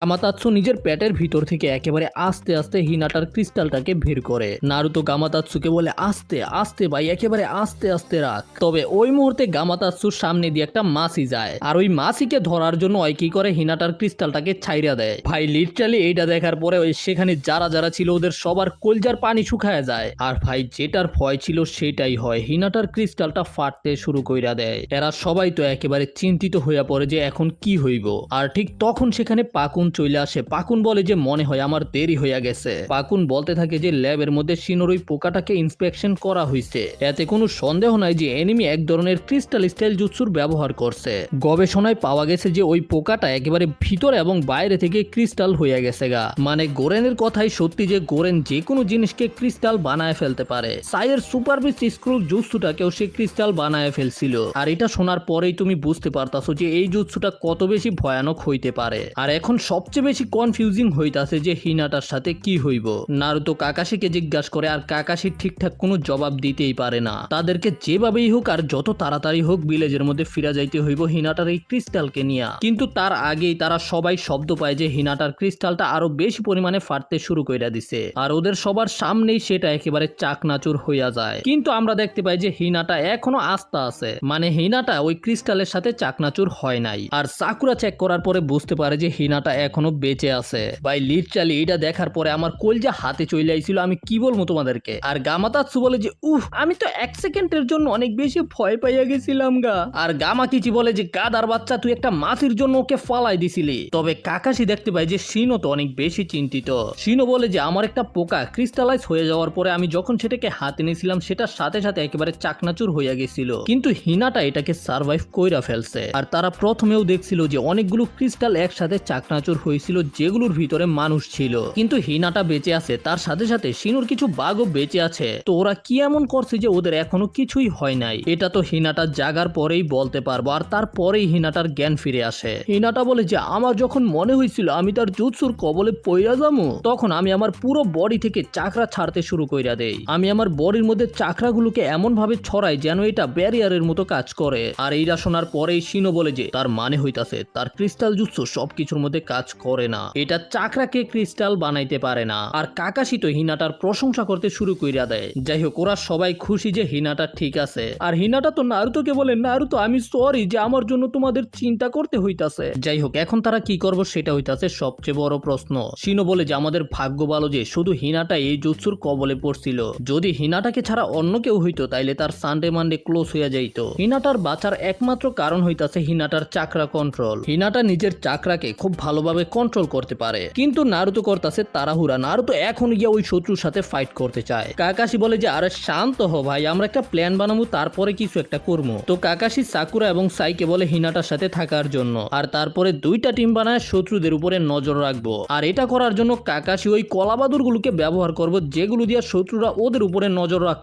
গামাতাৎসু নিজের পেটের ভিতর থেকে একেবারে আস্তে আস্তে হিনাটার ক্রিস্টালটাকে বের করে। নারুতো গামাতাৎসুকে বলে আস্তে আস্তে ভাই, একেবারে আস্তে আস্তে রাখ। তবে ওই মুহূর্তে গামাতাৎসুর সামনে দিয়ে একটা মাছি যায়, আর ওই মাছিকে ধরার জন্য ওই কি করে হিনাটার ক্রিস্টালটাকে ছাইরা দেয়। ভাই লিটারালি এইটা দেখার পরে ওই সেখানে যারা যারা ছিল ওদের সবার কলজার পানি শুকায় যায়। আর ভাই যেটার ভয় ছিল সেটাই হয়, হিনাটার ক্রিস্টালটা ফাটতে শুরু কইরা দেয়। এরা সবাই তো একেবারে চিন্তিত হইয়া পড়ে যে এখন কি হইব। আর ঠিক তখন সেখানে পাকুন চলে আসে। পাকুন বলে যে মনে হয় আমার দেরি হইয়া গেছে। পাকুন বলতে থাকে যে ল্যাবের মধ্যে শিনোর ওই পোকাটাকে ইন্সপেকশন করা হয়েছে, এতে কোনো সন্দেহ নাই যে এনিমি এক ধরনের ক্রিস্টাল স্টাইল জুৎসুর ব্যবহার করছে। গবেষণায় পাওয়া গেছে যে ওই পোকাটা একেবারে ভিতরে এবং বাইরে থেকে ক্রিস্টাল হইয়া গেছে গা। মানে গোরেনের কথাই সত্যি যে গোরেন যে কোনো জিনিসকে ক্রিস্টাল বানায় ফেলতে পারে। সাইয়ের সুপার বিস্ট স্ক্রু জুৎসুটাকেও সে ক্রিস্টাল বানায় ফেলছিল। আর এটা শোনার পরেই তুমি বুঝতে পারতাছো যে এই জুৎসুটা কত বেশি ভয়ানক হইতে পারে। আর এখন সবচেয়ে বেশি কনফিউজিং হইতাছে যে হিনাটার সাথে কি হইব। নারুতো কাকাশিকে জিজ্ঞাসা করে, আর কাকাশি ঠিকঠাক কোনো জবাব দিতেই পারে না। তাদেরকে যেভাবেই হোক আর যত তাড়াতাড়ি হোক ভিলেজের মধ্যে ফিরা যাইতে হইব হিনাটার এই ক্রিস্টালকে নিয়ে। কিন্তু তার আগেই তারা সবাই শব্দ পায় যে হিনাটার ক্রিস্টালটা আরো বেশি পরিমাণে ফাটতে শুরু কইরা দিছে। আর ওদের সবার সামনেই সেটা একেবারে চাকনাচুর হইয়া যায়। কিন্তু আমরা দেখতে পাই যে হিনাটা এখনো আস্থা আছে, মানে হিনাটা ওই ক্রিস্টালের সাথে চাকনাচুর হয় নাই। আর সাকুরা চেক করার পরে বুঝতে পারে যে হিনাটা এখনো বেঁচে আছে। ভাই লিটারালি এটা দেখার পরে আমার কলজা হাতে চলে আইছিল, আমি কি বলবো তোমাদেরকে। আর গামাতাৎসু বলে যে উফ, আমি তো এক সেকেন্ডের জন্য অনেক বেশি ভয় পাইয়া গেছিলাম গা। আর গামাকিচি বলে যে গাদার বাচ্চা, তুই একটা মাছির জন্য ওকে ফালাই দিছিলি। তবে কাকাশি দেখতে পাই যে শিনো তো অনেক বেশি চিন্তিত। শিনো বলে যে আমার একটা পোকা ক্রিস্টালাইজ হয়ে যাওয়ার পরে আমি যখন সেটাকে হাতে নিয়েছিলাম সেটার সাথে সাথে একেবারে চাকনাচুর হইয়া গেছিল, কিন্তু হিনাটা এটাকে সার্ভাইভ কইরা ফেলছে। আর তারা প্রথমেও দেখছিল যে অনেকগুলো ক্রিস্টাল একসাথে চাকনাচুর হয়েছিল যেগুলোর ভিতরে মানুষ ছিল, কিন্তু হিনাটা বেঁচে আছে। তার সাথে সাথে শিনুর কিছু বাঘও বেঁচে আছে। তো ওরা কি এমন করছে যে ওদের এখনো কিছুই হয় নাই, এটা তো হিনাটা জাগার পরেই বলতে পারবো। আর তারপরেই হিনাটার জ্ঞান ফিরে আসে। হিনাটা বলে যে আমার যখন মনে হয়েছিল আমি তার জুৎসুর কবলে পইরা যাবো, তখন আমি আমার পুরো বডি থেকে চাকরা ছাড়তে শুরু কইরা দেই। আমি আমার বডির মধ্যে চাকরাগুলোকে এমন ভাবে ছড়াই যেন এটা ব্যারিয়ারের মতো কাজ করে। আর এইটা শোনার পরেই শিনো বলে যে তার মানে হইতাছে তার ক্রিস্টাল জুৎসু সবকিছুর মধ্যে কাজ করে না, এটা চাকরাকে ক্রিস্টাল বানাইতে পারে না। আর কাকাশি তো হিনাটার প্রশংসা করতে শুরু কইরা দেয়। যাই হোক, ওরা সবাই খুশি যে হিনাটা ঠিক আছে। আর হিনাটা তো নারুতোকে বলে, নারুতো আমি সরি যে আমার জন্য তোমাদের চিন্তা করতে হইতাছে। যাই হোক, এখন তারা কি করব সেটা হইতাছে সবচেয়ে বড় প্রশ্ন। শিনো বলে যে আমাদের ভাগ্য ভালো যে শুধু হিনাটা এই জুৎসুর কবলে পড়ছিল। যদি হিনাটাকে ছাড়া অন্য কেউ হইতো তাইলে তার সানডে মানডে ক্লোজ হইয়া যাইত। হিনাটার বাঁচার একমাত্র কারণ হইতাছে হিনাটার চাকরা কন্ট্রোল। হিনাটা নিজের চাকরাকে খুব ভালোভাবে কন্ট্রোল করতে পারে। কিন্তু নারুতো করতেছে তাড়াহুড়া। নারুতো এখন গিয়ে ওই শত্রুর সাথে ফাইট করতে চায়। কাকাশি বলে যে আরে শান্ত হ ভাই, আমরা একটা প্ল্যান বানাবো, তারপরে কিছু একটা করবো। তো কাকাশি সাকুরা এবং সাইকে বলে হিনাটার সাথে থাকার জন্য। আর তারপরে দুইটা টিম বানায় শত্রুদের উপরে নজর রাখবো। আর এটা করার জন্য কাকাশি ওই কলাবাদুর গুলোকে ব্যবহার করবো, যেগুলো দিয়ে শত্রুরা ওদের উপরে নজর রাখ